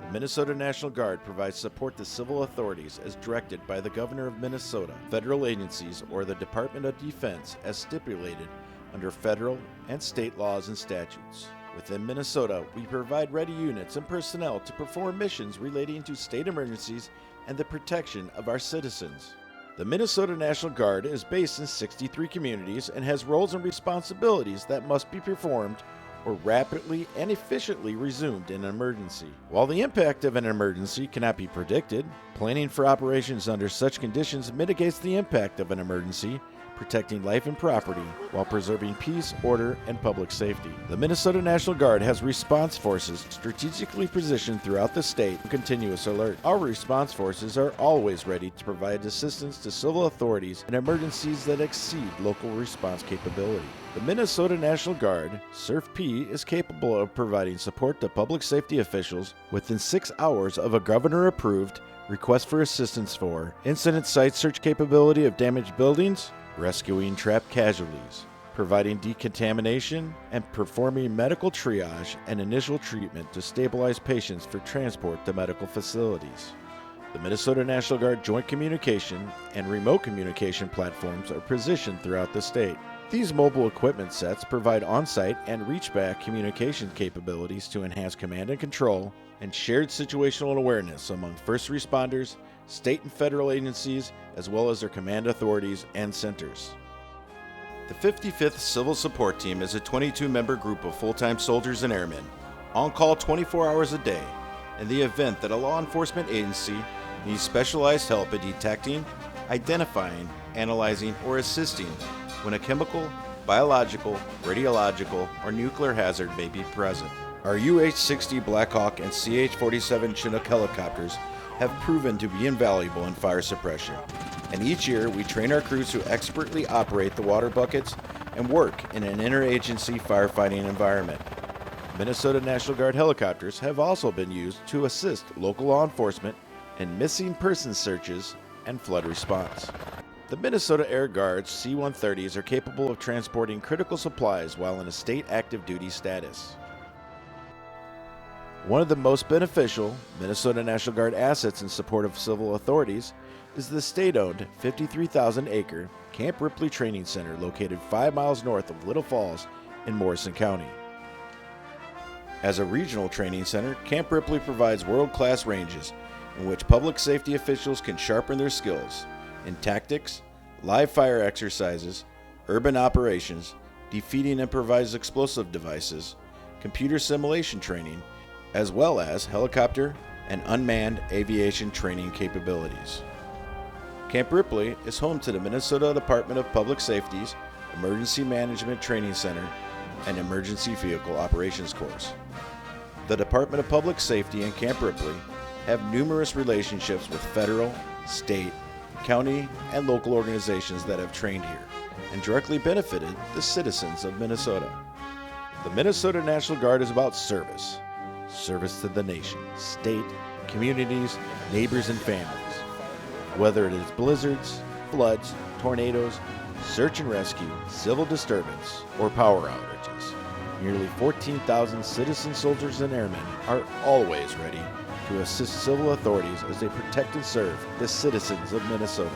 The Minnesota National Guard provides support to civil authorities as directed by the Governor of Minnesota, federal agencies, or the Department of Defense as stipulated under federal and state laws and statutes. Within Minnesota, we provide ready units and personnel to perform missions relating to state emergencies and the protection of our citizens. The Minnesota National Guard is based in 63 communities and has roles and responsibilities that must be performed or rapidly and efficiently resumed in an emergency. While the impact of an emergency cannot be predicted, planning for operations under such conditions mitigates the impact of an emergency, protecting life and property while preserving peace, order, and public safety. The Minnesota National Guard has response forces strategically positioned throughout the state in continuous alert. Our response forces are always ready to provide assistance to civil authorities in emergencies that exceed local response capability. The Minnesota National Guard, SURF-P, is capable of providing support to public safety officials within 6 hours of a governor-approved request for assistance for incident site search capability of damaged buildings, rescuing trapped casualties, providing decontamination, and performing medical triage and initial treatment to stabilize patients for transport to medical facilities. The Minnesota National Guard Joint Communication and Remote Communication platforms are positioned throughout the state. These mobile equipment sets provide on-site and reach-back communication capabilities to enhance command and control and shared situational awareness among first responders, state and federal agencies, as well as their command authorities and centers. The 55th Civil Support Team is a 22-member group of full-time soldiers and airmen, on call 24 hours a day, in the event that a law enforcement agency needs specialized help in detecting, identifying, analyzing, or assisting when a chemical, biological, radiological, or nuclear hazard may be present. Our UH-60 Blackhawk and CH-47 Chinook helicopters have proven to be invaluable in fire suppression, and each year we train our crews to expertly operate the water buckets and work in an interagency firefighting environment. Minnesota National Guard helicopters have also been used to assist local law enforcement in missing person searches and flood response. The Minnesota Air Guard's C-130s are capable of transporting critical supplies while in a state active duty status. One of the most beneficial Minnesota National Guard assets in support of civil authorities is the state-owned 53,000-acre Camp Ripley Training Center located 5 miles north of Little Falls in Morrison County. As a regional training center, Camp Ripley provides world-class ranges in which public safety officials can sharpen their skills in tactics, live fire exercises, urban operations, defeating improvised explosive devices, computer simulation training, as well as helicopter and unmanned aviation training capabilities. Camp Ripley is home to the Minnesota Department of Public Safety's Emergency Management Training Center and Emergency Vehicle Operations Course. The Department of Public Safety and Camp Ripley have numerous relationships with federal, state, county, and local organizations that have trained here and directly benefited the citizens of Minnesota. The Minnesota National Guard is about service. Service to the nation, state, communities, neighbors, and families. Whether it is blizzards, floods, tornadoes, search and rescue, civil disturbance, or power outages, nearly 14,000 citizen soldiers and airmen are always ready to assist civil authorities as they protect and serve the citizens of Minnesota.